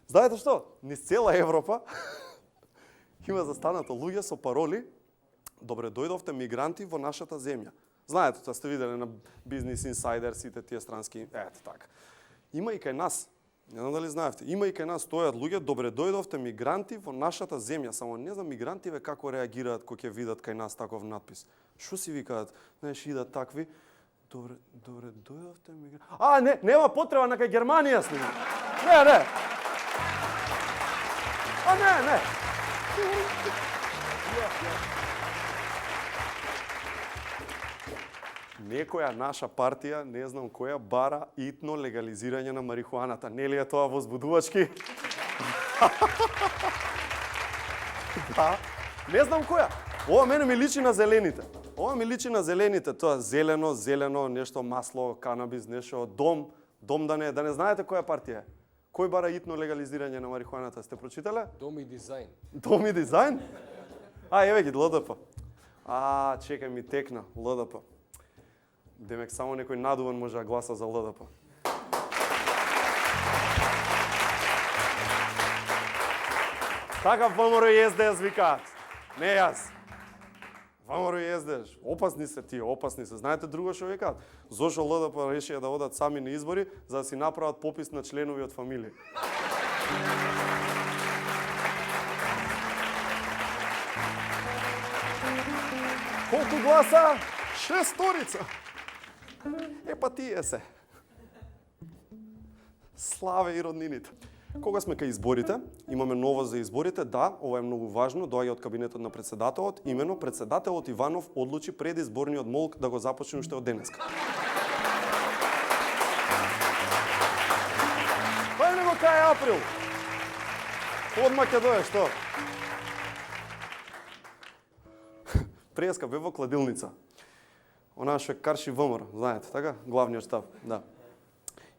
Знаете што? Низ цела Европа има застанато луѓе со пароли "Добре дојдовте мигранти во нашата земја". Знаете, тоа сте виделе на Бизнес Инсайдер, сите тие странски, ето така. Има и кај нас. Не знам дали знаевте, има и кај нас стојат луѓе "Добре дојдовте мигранти во нашата земја". Само не знам мигрантиве како реагираат кога ќе видат кај нас таков натпис. Што си викаат? Знаеш, идат такви Добре дојдовте мигранти. Нема потреба на кај Германија сме. Не. Не. Некоја наша партија, не знам која, бара итно легализирање на марихуаната. Нели е тоа возбудувачки? Да, не знам која. Ова мене ми личи на зелените. Тоа зелено, нешто масло, канабис, нешто дом да не знаете која партија е. Кој бара итно легализирање на марихуаната? Сте прочитале? Дом и дизајн. Дом и дизајн? Еве ги ЛДП. Чекај ми текна ЛДП. Демек само некој надуван може да гласа за ЛДП. Така ВМРО и СДС викаат. Не јас. ВМРО и СДС. Опасни се тие, опасни се. Знаете друго што викаат? Зошто ЛДП решија да одат сами на избори за да си направат попис на членови од фамилија. Колку гласа? 6. Тие се. Славе и роднините. Кога сме кај изборите, имаме новост за изборите, да, ова е многу важно, доаѓа од кабинетот на председателот, имено председателот Иванов одлучи предизборниот молк да го започне уште од денеска. Него кај април. Одма ќе дое, што? Преска бе во кладилница. Она што карши ВМРО, знаете, така? Главниот штаб, да.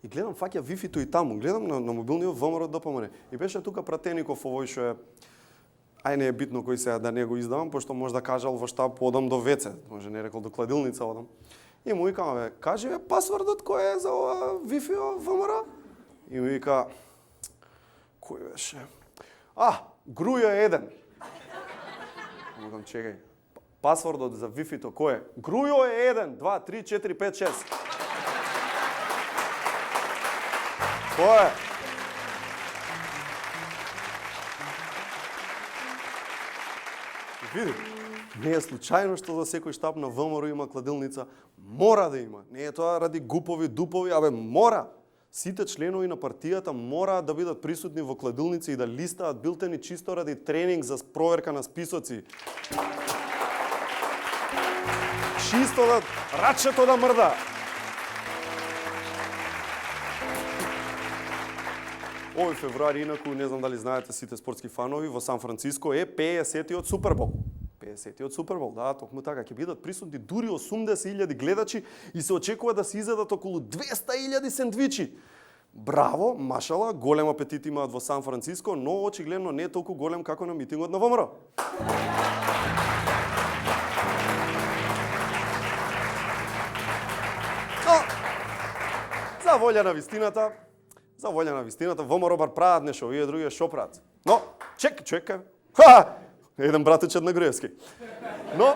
И гледам, фаќа Wi-Fi-то и таму, гледам на мобилниот ВМРО ДПМН. И беше тука пратеников овој што е, не е битно кој сега да не го издавам, пошто може да кажал во штаб одам до ВЦ, може не рекол до кладилница одам. И му викам, кажи пасвордот кој е за ова Wi-Fi ВМРО? И ми вика, кој беше? Грујо 1. Викам, чекај, пасвордот за Wi-Fi-то кој е? Грујо 1, 2, 3, 4, 5, 6. Кој е? Види, не е случајно што за секој штаб на ВМРО има кладилница. Мора да има. Не е тоа ради гупови, дупови, мора. Сите членови на партијата мора да бидат присутни во кладилници и да листаат билтени чисто ради тренинг за проверка на списоци. Чисто да рачето да мрда. Овој февруари, инаку, не знам дали знаете сите спортски фанови, во Сан Франциско е 50-тиот Супербол. 50-тиот Супербол, да, токму така, ќе бидат присутни дури 80.000 гледачи и се очекува да се изедат околу 200.000 сендвичи. Браво, машала, голем апетит имаат во Сан Франциско, но очигледно не е толку голем како на митингот на ВМРО. За волја на вистината, ВМРО бар прават нешто, овие другие шо прават. Но, чекај. Еден братичет на Груевски. Но,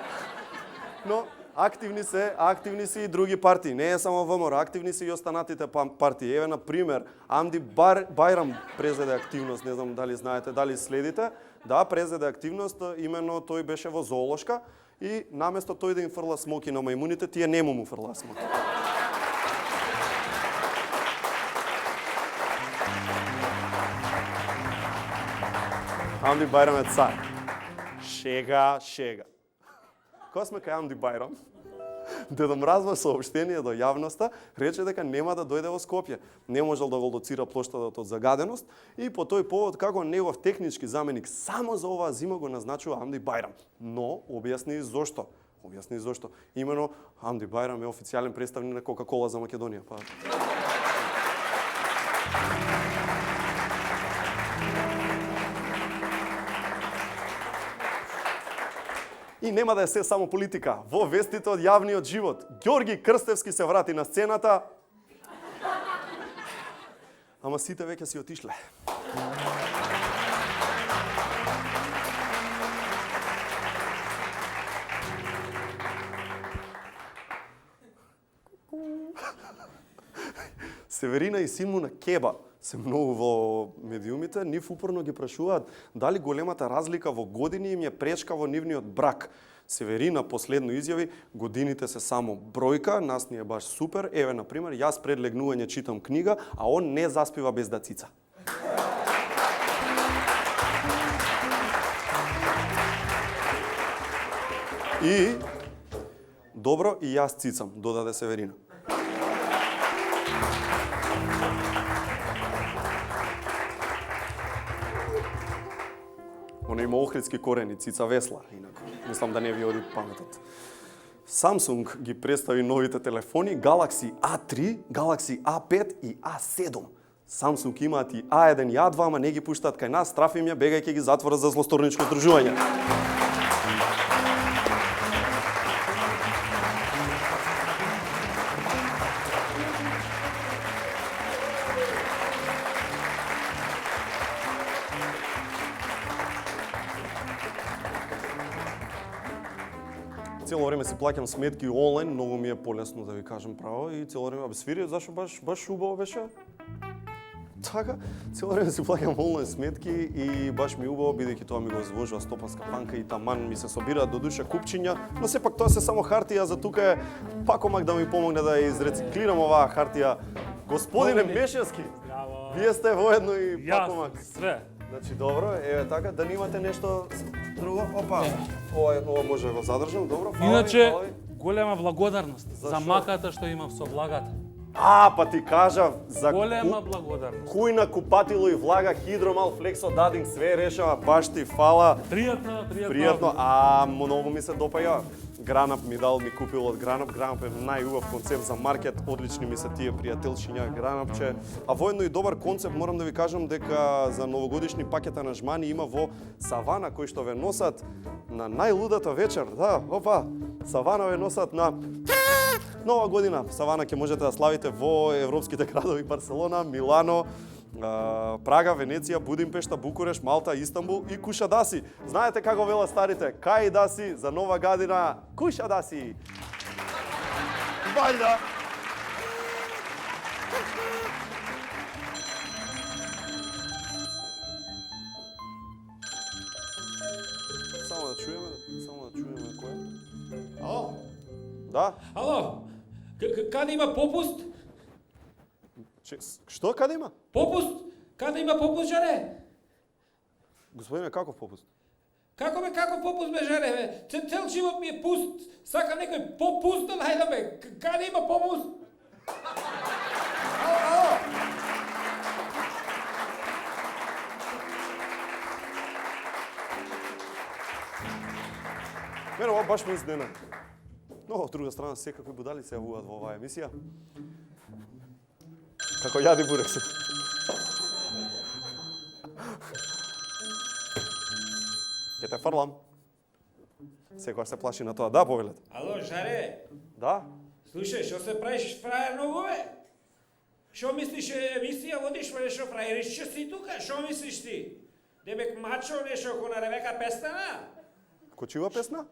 активни се и други партии. Не е само ВМРО, активни се и останатите партии. Еве, на пример, Амди Бајрам презеде активност, не знам дали знаете, дали следите. Да, презеде активност, именно тој беше во зоолошка и наместо тој да им фрла смоки на мајмуните, тие не му фрла смоки. Амди Бајрам е цар. Шега. Кога сме кај Амди Бајрам, Дедо Мраз во сообштение до јавноста рече дека нема да дојде во Скопје. Не можел да го лоцира плоштадот од загаденост и по тој повод како негов технички заменик само за оваа зима го назначува Амди Бајрам. Но објасни зошто. Имено Амди Бајрам е официјален представник на Кока-кола за Македонија. И нема да е се само политика. Во вестите од јавниот живот, Ѓорги Крстевски се врати на сцената. Ама сите веќе си отишле. Северина и син му на Кеба се многу во медиумите, нив упорно ги прашуваат дали големата разлика во години им ја пречка во нивниот брак. Северина последно изјави, годините се само бројка, нас ни е баш супер. Еве, например, јас пред легнување читам книга, а он не заспива без да цица. И добро, и јас цицам, додаде Северина. Она има охридски корени, цица весла, инако. Мислам да не ви оди паметот. Samsung ги представи новите телефони Galaxy A3, Galaxy A5 и A7. Samsung имаат и A1 и A2, ама не ги пуштаат кај нас, трафим ја, бегајќи ги затвора за злосторничко здружување. Цело време си плаќам сметки онлайн, многу ми е полесно да ви кажам право и цело време свири, зашо баш убаво беше? Така, цело време си плаќам онлайн сметки и баш ми убаво бидејќи тоа ми го извожува стопанска банка и таман ми се собираат до душа купчиња, но сепак тоа се само хартија, за тука е пакомак да ми помогне да изрециклирам оваа хартија. Господине Мешевски, вие сте воедно и пакомак. Све. Значи добро, еве така, да немате нешто друго? Опа, ова може да го задржам, добро, фала Иначе, ви. голема благодарност за Зашо? маката што имав со влагата. Па ти кажав, за Голема благодарност. кујна купатило и влага Хидромал Флексо Дадинг, све решава, баш ти фала. Пријатно, многу ми се допаѓа. Гранап ми дал, ми купил од Гранап. Гранап е најубав концепт за маркет, одлични ми се тие пријателшиња Гранапче. А воедно и добар концепт, морам да ви кажам дека за новогодишни пакета на жмани има во Савана, кои што ве носат на најлудата вечер. Да, опа, Савана ве носат на Нова година. Савана ќе можете да славите во европските градови Барселона, Милано, Прага, Венеција, Будимпешта, Букуреш, Малта, Истанбул и Кушадаси. Знаете како велат старите? Кај даси за нова година? Кушадаси. Вајда. Само да чуеме кој е. Ало? Да? Ало? Каде има попуст? Што каде има? Попуст? Каде има попуст, жаре? Господине, каков попуст? Каков попуст, бе, жаре, бе? Цел живот ми е пуст. Сакам некој попуст да најдам, бе. Каде има попуст? Ало? Мене ова баш ме изнена. Но, од друга страна, секакви будали се јавуваат во оваа емисија. Како јади бурекс. Ќе те фрлам. Секој се плаши на тоа. Да, повелет. Ало, жаре? Да? Слушај, шо се правиш фраер многу, бе? Шо мислиш, емисија водиш, бе, шо фраериш си тука? Шо мислиш ти? Дебек мачо нешо ко на Ревека Пестана? Кочива песна?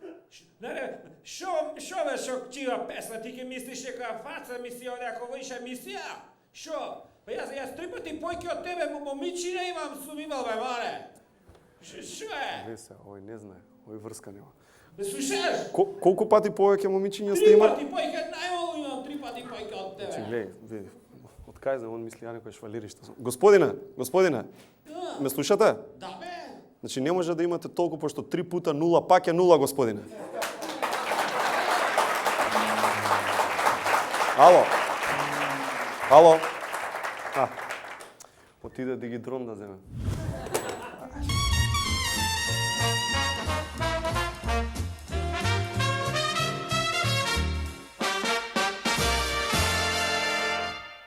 Шо бе, шо чива песна? Ти ке мислиш дека фаца мисија од ако водиш емисија? Шо? Па јас 3 пати појќе од тебе, момичина сум имал, бе, маре. Шо е? Не се, овој не знае, овој врска нема. Бе, слушаш? Колку пати повеќе момичиња сте 3 имали? пати појќе, најмало имам 3 пати појќе од тебе. Глеј, види, од кај знам, он мисли ја некој швалириште. Господине, ме слушате? Да, бе. Значи не може да имате толку, пошто 3 пута 0 пак е 0, господине. Ало? Отиде да ги дром да земе.